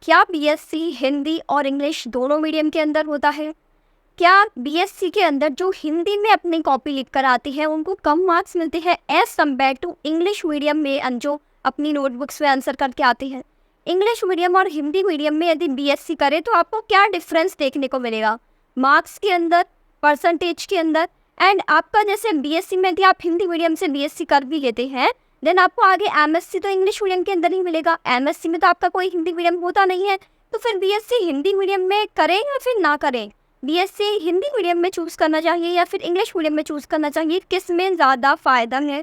क्या बीएससी हिंदी और इंग्लिश दोनों मीडियम के अंदर होता है? क्या बीएससी के अंदर जो हिंदी में अपनी कॉपी लिख कर आती है उनको कम मार्क्स मिलते हैं as compare to English medium में जो अपनी नोटबुक्स में आंसर करके आती है? इंग्लिश मीडियम और हिंदी मीडियम में यदि बीएससी करें तो आपको क्या डिफरेंस देखने को मिलेगा मार्क्स के अंदर, परसेंटेज के अंदर? एंड आपका जैसे बीएससी में यदि आप हिंदी मीडियम से बीएससी कर भी लेते हैं देन आपको आगे एमएससी तो इंग्लिश मीडियम के अंदर ही मिलेगा। एमएससी में तो आपका कोई हिंदी मीडियम होता नहीं है, तो फिर बीएससी हिंदी मीडियम में करें या फिर ना करें? बीएससी हिंदी मीडियम में चूज़ करना चाहिए या फिर इंग्लिश मीडियम में चूज़ करना चाहिए? किस में ज़्यादा फ़ायदा है?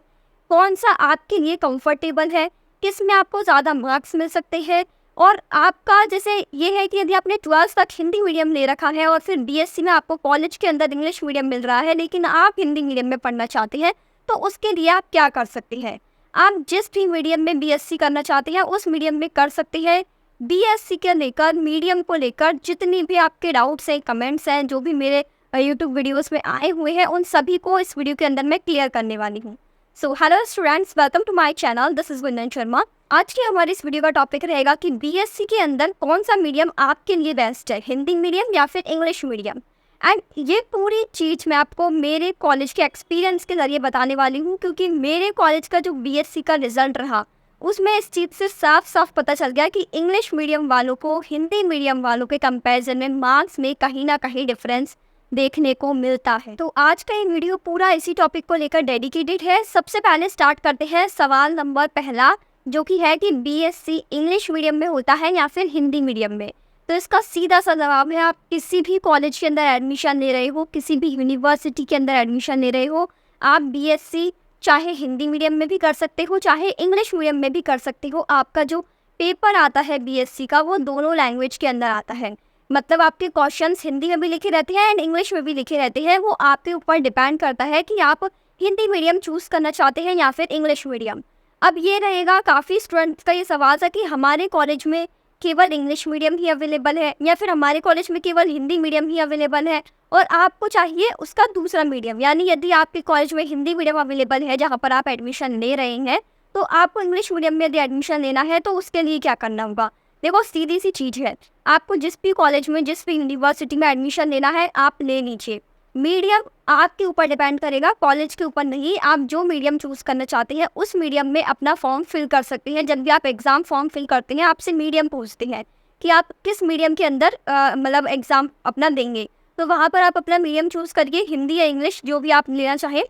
कौन सा आपके लिए कंफर्टेबल है? किस में आपको ज़्यादा मार्क्स मिल सकते हैं? और आपका जैसे ये है कि यदि आपने 12th तक हिंदी मीडियम ले रखा है और फिर बीएससी में आपको कॉलेज के अंदर इंग्लिश मीडियम मिल रहा है लेकिन आप हिंदी मीडियम में पढ़ना चाहते हैं, तो उसके लिए आप क्या कर सकते हैं? आप जिस भी मीडियम में बीएससी करना चाहते हैं उस मीडियम में कर सकते हैं। बीएससी के लेकर, मीडियम को लेकर जितनी भी आपके डाउट्स हैं, कमेंट्स हैं, जो भी मेरे यूट्यूब वीडियोस में आए हुए हैं उन सभी को इस वीडियो के अंदर मैं क्लियर करने वाली हूँ। So hello students, welcome to my channel, this is Gunjan Sharma. आज की हमारी इस वीडियो का टॉपिक रहेगा कि बीएससी के अंदर कौन सा मीडियम आपके लिए बेस्ट है, हिंदी मीडियम या फिर इंग्लिश मीडियम। एंड ये पूरी चीज़ मैं आपको मेरे कॉलेज के एक्सपीरियंस के ज़रिए बताने वाली हूँ, क्योंकि मेरे कॉलेज का जो बीएससी का रिज़ल्ट रहा उसमें इस चीज़ से साफ साफ पता चल गया कि इंग्लिश मीडियम वालों को हिंदी मीडियम वालों के कंपैरिजन में मार्क्स में कहीं ना कहीं डिफरेंस देखने को मिलता है। तो आज का ये वीडियो पूरा इसी टॉपिक को लेकर डेडिकेटेड है। सबसे पहले स्टार्ट करते हैं सवाल नंबर पहला, जो कि है कि बीएससी इंग्लिश मीडियम में होता है या फिर हिंदी मीडियम में। तो इसका सीधा सा जवाब है, आप किसी भी कॉलेज के अंदर एडमिशन ले रहे हो, किसी भी यूनिवर्सिटी के अंदर एडमिशन ले रहे हो, आप बीएससी चाहे हिंदी मीडियम में भी कर सकते हो चाहे इंग्लिश मीडियम में भी कर सकते हो। आपका जो पेपर आता है बीएससी का वो दोनों लैंग्वेज के अंदर आता है, मतलब आपके क्वेश्चंस हिंदी में भी लिखे रहते हैं एंड इंग्लिश में भी लिखे रहते हैं। वो आपके ऊपर डिपेंड करता है कि आप हिंदी मीडियम चूज़ करना चाहते हैं या फिर इंग्लिश मीडियम। अब ये रहेगा, काफ़ी स्टूडेंट्स का ये सवाल था कि हमारे कॉलेज में केवल इंग्लिश मीडियम ही अवेलेबल है या फिर हमारे कॉलेज में केवल हिंदी मीडियम ही अवेलेबल है और आपको चाहिए उसका दूसरा मीडियम। यानी यदि आपके कॉलेज में हिंदी मीडियम अवेलेबल है जहाँ पर आप एडमिशन ले रहे हैं, तो आपको इंग्लिश मीडियम में यदि एडमिशन लेना है तो उसके लिए क्या करना होगा? देखो, सीधी सी चीज़ है, आपको जिस भी कॉलेज में, जिस भी यूनिवर्सिटी में एडमिशन लेना है आप ले लीजिए। मीडियम आपके ऊपर डिपेंड करेगा, कॉलेज के ऊपर नहीं। आप जो मीडियम चूज़ करना चाहते हैं उस मीडियम में अपना फॉर्म फिल कर सकते हैं। जब भी आप एग्ज़ाम फॉर्म फिल करते हैं आपसे मीडियम पूछते हैं कि आप किस मीडियम के अंदर मतलब एग्ज़ाम अपना देंगे, तो वहाँ पर आप अपना मीडियम चूज़ करिए, हिंदी या इंग्लिश जो भी आप लेना चाहें।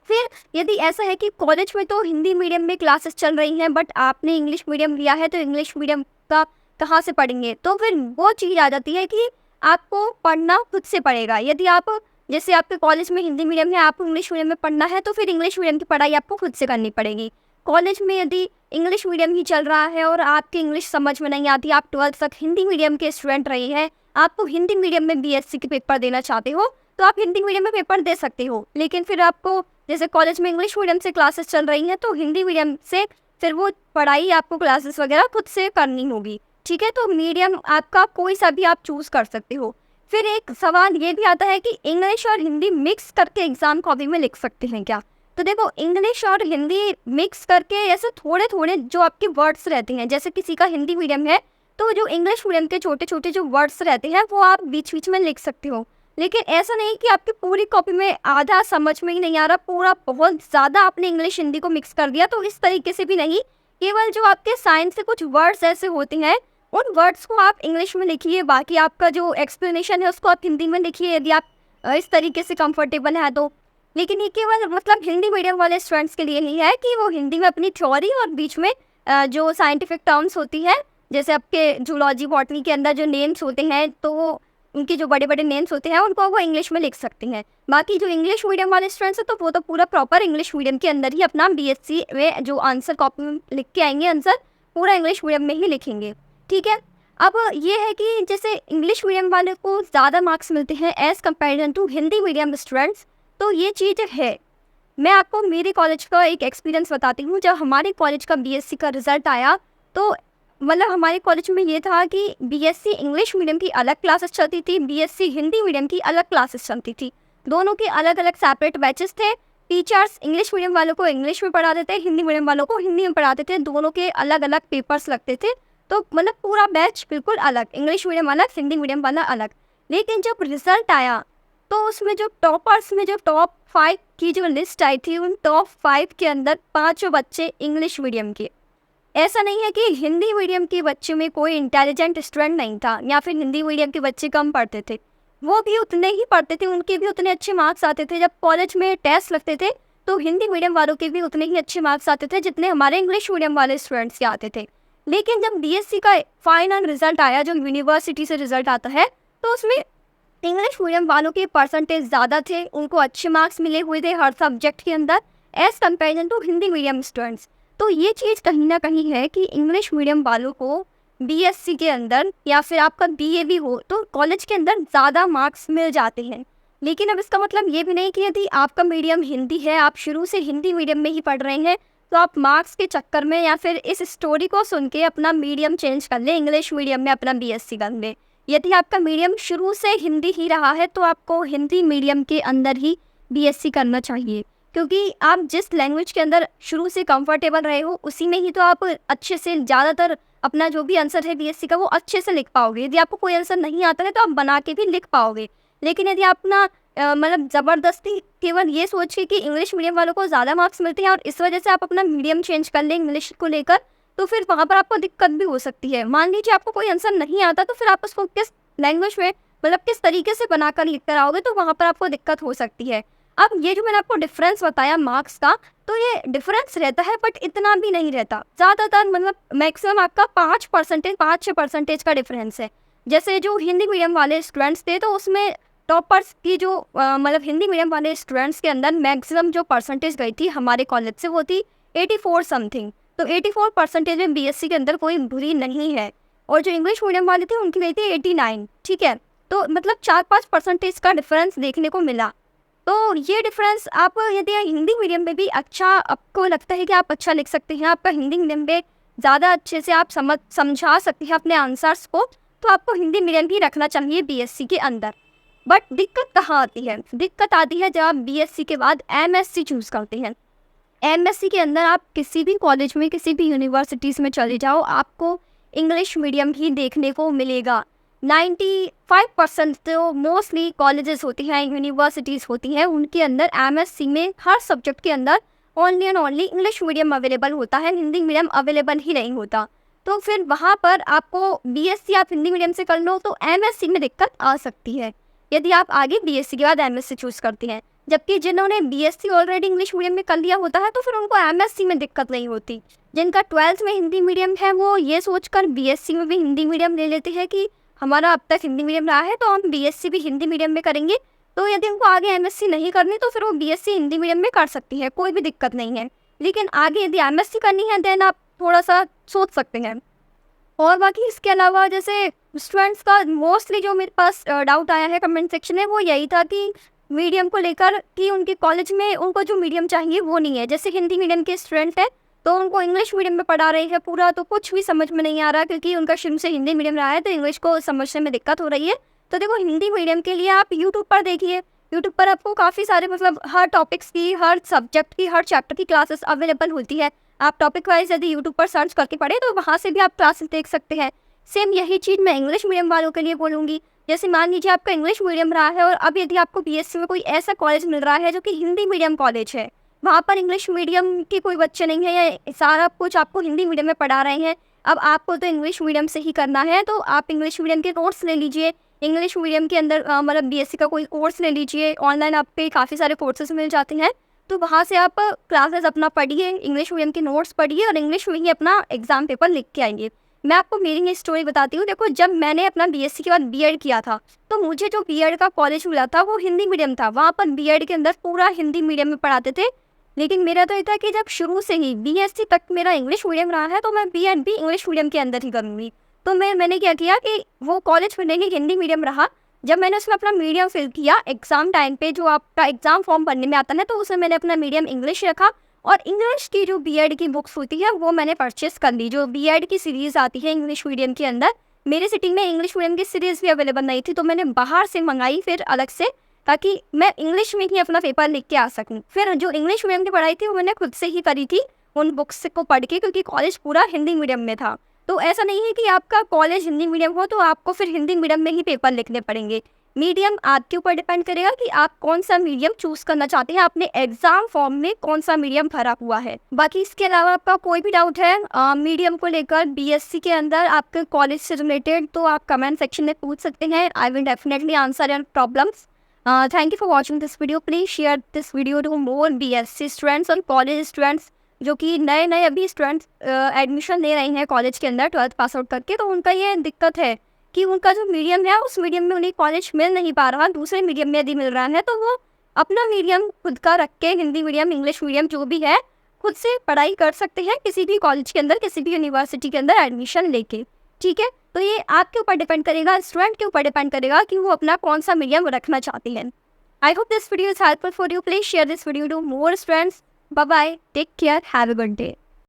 फिर यदि ऐसा है कि कॉलेज में तो हिंदी मीडियम में क्लासेस चल रही हैं बट आपने इंग्लिश मीडियम लिया है, तो इंग्लिश मीडियम का कहाँ से पढ़ेंगे? तो फिर वो चीज़ आ जाती है कि आपको पढ़ना खुद से पड़ेगा। यदि आप, जैसे आपके कॉलेज में हिंदी मीडियम है, आपको इंग्लिश मीडियम में पढ़ना है, तो फिर इंग्लिश मीडियम की पढ़ाई आपको खुद से करनी पड़ेगी। कॉलेज में यदि इंग्लिश मीडियम ही चल रहा है और आपकी इंग्लिश समझ में नहीं आती, आप 12th तक हिंदी मीडियम के स्टूडेंट रहे हैं, आपको हिंदी मीडियम में बीएससी के पेपर देना चाहते हो, तो आप हिंदी मीडियम में पेपर दे सकते हो। लेकिन फिर आपको, जैसे कॉलेज में इंग्लिश मीडियम से क्लासेस चल रही हैं, तो हिंदी मीडियम से फिर वो पढ़ाई आपको क्लासेस वगैरह खुद से करनी होगी। ठीक है, तो मीडियम आपका कोई सा भी आप चूज़ कर सकते हो। फिर एक सवाल ये भी आता है कि इंग्लिश और हिंदी मिक्स करके एग्ज़ाम कॉपी में लिख सकते हैं क्या? तो देखो, इंग्लिश और हिंदी मिक्स करके ऐसे थोड़े थोड़े जो आपके वर्ड्स रहते हैं, जैसे किसी का हिंदी मीडियम है तो जो इंग्लिश मीडियम के छोटे छोटे जो वर्ड्स रहते हैं वो आप बीच बीच में लिख सकते हो। लेकिन ऐसा नहीं कि आपकी पूरी कॉपी में आधा समझ में ही नहीं आ रहा, पूरा बहुत ज़्यादा आपने इंग्लिश हिंदी को मिक्स कर दिया, तो इस तरीके से भी नहीं। केवल जो आपके साइंस से कुछ वर्ड्स ऐसे होते हैं उन वर्ड्स को आप इंग्लिश में लिखिए, बाकी आपका जो एक्सप्लेनेशन है उसको आप हिंदी में लिखिए यदि आप इस तरीके से कंफर्टेबल है तो। लेकिन ये केवल मतलब हिंदी मीडियम वाले स्टूडेंट्स के लिए नहीं है कि वो हिंदी में अपनी थ्योरी और बीच में जो साइंटिफिक टर्म्स होती है, जैसे आपके जूलॉजी बॉटनी के अंदर जो नेम्स होते हैं, तो उनके जो बड़े बड़े नेम्स होते हैं उनको वो इंग्लिश में लिख सकते हैं। बाकी जो इंग्लिश मीडियम वाले स्टूडेंट्स हैं तो वो तो पूरा प्रॉपर इंग्लिश मीडियम के अंदर ही अपना बीएससी में जो आंसर कॉपी में लिख के आएंगे, आंसर पूरा इंग्लिश मीडियम में ही लिखेंगे। ठीक है, अब ये है कि जैसे इंग्लिश मीडियम वाले को ज़्यादा मार्क्स मिलते हैं as comparison to Hindi medium students, तो ये चीज़ है। मैं आपको मेरे कॉलेज का एक एक्सपीरियंस बताती हूँ। जब हमारे कॉलेज का बीएससी का रिज़ल्ट आया तो मतलब हमारे कॉलेज में ये था कि बीएससी इंग्लिश मीडियम की अलग क्लासेस चलती थी, बीएससी हिंदी मीडियम की अलग क्लासेस चलती थी। दोनों के अलग अलग सेपरेट बैचेस थे। टीचर्स इंग्लिश मीडियम वालों को इंग्लिश में पढ़ाते थे, हिंदी मीडियम वालों को हिंदी में पढ़ाते थे। दोनों के अलग अलग पेपर्स लगते थे, तो मतलब पूरा बैच बिल्कुल अलग, इंग्लिश मीडियम अलग, हिंदी मीडियम वाला अलग। लेकिन जब रिजल्ट आया तो उसमें जो टॉपर्स में जो टॉप 5 की जो लिस्ट आई थी, उन टॉप 5 के अंदर 5 बच्चे इंग्लिश मीडियम के। ऐसा नहीं है कि हिंदी मीडियम के बच्चे में कोई इंटेलिजेंट स्टूडेंट नहीं था या फिर हिंदी मीडियम के बच्चे कम पढ़ते थे, वो भी उतने ही पढ़ते थे, उनके भी उतने अच्छे मार्क्स आते थे। जब कॉलेज में टेस्ट लगते थे तो हिंदी मीडियम वालों के भी उतने ही अच्छे मार्क्स आते थे जितने हमारे इंग्लिश मीडियम वाले स्टूडेंट्स के आते थे। लेकिन जब बीएससी का फाइनल रिजल्ट आया, जो यूनिवर्सिटी से रिजल्ट आता है, तो उसमें इंग्लिश मीडियम वालों के परसेंटेज ज़्यादा थे, उनको अच्छे मार्क्स मिले हुए थे हर सब्जेक्ट के अंदर as comparison to Hindi medium students. तो ये चीज़ कहीं ना कहीं है कि इंग्लिश मीडियम वालों को बीएससी के अंदर या फिर आपका बीए भी हो तो कॉलेज के अंदर ज़्यादा मार्क्स मिल जाते हैं। लेकिन अब इसका मतलब ये भी नहीं कि यदि आपका मीडियम हिंदी है, आप शुरू से हिंदी मीडियम में ही पढ़ रहे हैं, तो आप मार्क्स के चक्कर में या फिर इस स्टोरी को सुन के अपना मीडियम चेंज कर लें, इंग्लिश मीडियम में अपना बीएससी कर लें। यदि आपका मीडियम शुरू से हिंदी ही रहा है तो आपको हिंदी मीडियम के अंदर ही बीएससी करना चाहिए, क्योंकि आप जिस लैंग्वेज के अंदर शुरू से कंफर्टेबल रहे हो उसी में ही तो आप अच्छे से ज़्यादातर अपना जो भी आंसर है बीएससी का वो अच्छे से लिख पाओगे। यदि आपको कोई आंसर नहीं आता है तो आप बना के भी लिख पाओगे। लेकिन यदि आप ना मतलब ज़बरदस्ती केवल ये सोच के कि इंग्लिश मीडियम वालों को ज़्यादा मार्क्स मिलते हैं और इस वजह से आप अपना मीडियम चेंज कर लें इंग्लिश को लेकर, तो फिर वहाँ पर आपको दिक्कत भी हो सकती है। मान लीजिए आपको कोई आंसर नहीं आता तो फिर आप उसको किस लैंग्वेज में मतलब किस तरीके से बनाकर लिख कर आओगे, तो वहाँ पर आपको दिक्कत हो सकती है। अब ये जो मैंने आपको डिफरेंस बताया मार्क्स का, तो ये डिफरेंस रहता है बट इतना भी नहीं रहता। ज़्यादातर मतलब मैक्सिमम आपका 5-6% का डिफरेंस है। जैसे जो हिंदी मीडियम वाले स्टूडेंट्स थे तो उसमें टॉपर्स की जो मतलब हिंदी मीडियम वाले स्टूडेंट्स के अंदर मैक्सिमम जो परसेंटेज गई थी हमारे कॉलेज से वो थी 84 समथिंग। तो 84% में बीएससी के अंदर कोई बुरी नहीं है। और जो इंग्लिश मीडियम वाले थे उनकी गई थी 89। ठीक है, तो मतलब 4-5% का डिफरेंस देखने को मिला। तो ये डिफरेंस आप यदि हिंदी मीडियम में भी अच्छा आपको लगता है कि आप अच्छा लिख सकते हैं, आपका हिंदी मीडियम में ज़्यादा अच्छे से आप समझा सकते हैं अपने आंसर्स को, तो आपको हिंदी मीडियम ही रखना चाहिए बीएससी के अंदर। बट दिक्कत कहाँ आती है? दिक्कत आती है जब आप बीएससी के बाद एमएससी चूज़ करते हैं। एमएससी के अंदर आप किसी भी कॉलेज में किसी भी यूनिवर्सिटीज़ में चले जाओ, आपको इंग्लिश मीडियम ही देखने को मिलेगा। 95% तो मोस्टली कॉलेजेस होती हैं, यूनिवर्सिटीज़ होती हैं, उनके अंदर एमएससी में हर सब्जेक्ट के अंदर only and only English medium available होता है, हिंदी मीडियम अवेलेबल ही नहीं होता। तो फिर वहाँ पर आपको बीएससी आप हिंदी मीडियम से कर लो तो एमएससी में दिक्कत आ सकती है यदि आप आगे बीएससी के बाद एमएससी चूज़ करते हैं। जबकि जिन्होंने बीएससी ऑलरेडी इंग्लिश मीडियम में कर लिया होता है तो फिर उनको एमएससी में दिक्कत नहीं होती। जिनका 12th में हिंदी मीडियम है वो ये सोचकर बीएससी में भी हिंदी मीडियम ले लेते हैं कि हमारा अब तक हिंदी मीडियम रहा है तो हम बीएससी भी हिंदी मीडियम में करेंगे। तो यदि उनको आगे एमएससी नहीं करनी तो फिर वो बीएससी हिंदी मीडियम में कर सकती है, कोई भी दिक्कत नहीं है। लेकिन आगे यदि एमएससी करनी है देन आप थोड़ा सा सोच सकते हैं। और बाकी इसके अलावा जैसे स्टूडेंट्स का मोस्टली जो मेरे पास डाउट आया है कमेंट सेक्शन में वो यही था कि मीडियम को लेकर कि उनके कॉलेज में उनको जो मीडियम चाहिए वो नहीं है। जैसे हिंदी मीडियम के स्टूडेंट हैं तो उनको इंग्लिश मीडियम में पढ़ा रहे हैं पूरा, तो कुछ भी समझ में नहीं आ रहा क्योंकि उनका शुरू से हिंदी मीडियम रहा है तो इंग्लिश को समझने में दिक्कत हो रही है। तो देखो हिंदी मीडियम के लिए आप यूट्यूब पर देखिए, यूट्यूब पर आपको काफ़ी सारे मतलब हर टॉपिक्स की, हर सब्जेक्ट की, हर चैप्टर की क्लासेस अवेलेबल होती है। आप टॉपिक वाइज यदि यूट्यूब पर सर्च करके पढ़े तो वहाँ से भी आप क्लासेस देख सकते हैं। सेम यही चीज़ मैं इंग्लिश मीडियम वालों के लिए बोलूँगी। जैसे मान लीजिए आपका इंग्लिश मीडियम रहा है और अब यदि आपको बीएससी में कोई ऐसा कॉलेज मिल रहा है जो कि हिंदी मीडियम कॉलेज है, वहाँ पर इंग्लिश मीडियम के कोई बच्चे नहीं है या सारा कुछ आपको हिंदी मीडियम में पढ़ा रहे हैं, अब आपको तो इंग्लिश मीडियम से ही करना है तो आप इंग्लिश मीडियम के नोट्स ले लीजिए। इंग्लिश मीडियम के अंदर मतलब बीएससी का कोई कोर्स ले लीजिए, ऑनलाइन आपके काफ़ी सारे कोर्सेज मिल जाते हैं, तो वहाँ से आप क्लासेस अपना पढ़िए, इंग्लिश मीडियम के नोट्स पढ़िए और इंग्लिश में ही अपना एग्जाम पेपर लिख के आइए। मैं आपको मेरी स्टोरी बताती हूँ। देखो जब मैंने अपना बीएससी के बाद बीएड किया था तो मुझे जो बीएड का कॉलेज मिला था वो हिंदी मीडियम था, वहाँ पर बीएड के अंदर पूरा हिंदी मीडियम में पढ़ाते थे। लेकिन मेरा तो ये था कि जब शुरू से ही बीएससी तक मेरा इंग्लिश मीडियम रहा है तो मैं बीएड भी इंग्लिश मीडियम के अंदर ही करूँगी। तो मैंने क्या किया कि वो कॉलेज में नहीं हिंदी मीडियम रहा, जब मैंने उसमें अपना मीडियम फिल किया एग्ज़ाम टाइम पे जो आपका एग्ज़ाम फॉर्म भरने में आता है तो उसमें मैंने अपना मीडियम इंग्लिश रखा और इंग्लिश की जो बीएड की बुक्स होती है वो मैंने परचेस कर ली। जो बीएड की सीरीज़ आती है इंग्लिश मीडियम के अंदर, मेरी सिटी में इंग्लिश मीडियम की सीरीज़ भी अवेलेबल नहीं थी तो मैंने बाहर से मंगाई फिर अलग से, ताकि मैं इंग्लिश में ही अपना पेपर लिख के आ सकूँ। फिर जो इंग्लिश मीडियम की पढ़ाई थी वो मैंने खुद से ही करी थी उन बुक्स को पढ़ के, क्योंकि कॉलेज पूरा हिंदी मीडियम में था। तो ऐसा नहीं है कि आपका कॉलेज हिंदी मीडियम हो तो आपको फिर हिंदी मीडियम में ही पेपर लिखने पड़ेंगे। मीडियम आपके ऊपर डिपेंड करेगा कि आप कौन सा मीडियम चूज करना चाहते हैं, आपने एग्जाम फॉर्म में कौन सा मीडियम भरा हुआ है। बाकी इसके अलावा आपका कोई भी डाउट है मीडियम को लेकर बीएससी के अंदर आपके कॉलेज से रिलेटेड, तो आप कमेंट सेक्शन में पूछ सकते हैं। I will definitely answer your problems. Thank you for watching this video. Please share this video to more BSc students और कॉलेज स्टूडेंट्स जो कि नए अभी स्टूडेंट्स एडमिशन ले रहे हैं कॉलेज के अंदर 12th पास आउट करके। तो उनका ये दिक्कत है कि उनका जो मीडियम है उस मीडियम में उन्हें कॉलेज मिल नहीं पा रहा, दूसरे मीडियम में यदि मिल रहा है तो वो अपना मीडियम खुद का रख के हिंदी मीडियम इंग्लिश मीडियम जो भी है खुद से पढ़ाई कर सकते हैं किसी भी कॉलेज के अंदर, किसी भी यूनिवर्सिटी के अंदर एडमिशन लेके। ठीक है, तो ये आपके ऊपर डिपेंड करेगा, स्टूडेंट के ऊपर डिपेंड करेगा कि वो अपना कौन सा मीडियम रखना चाहते हैं। I hope this video is helpful for you. Please share this video to more friends. Bye bye. Take care. Have a good day.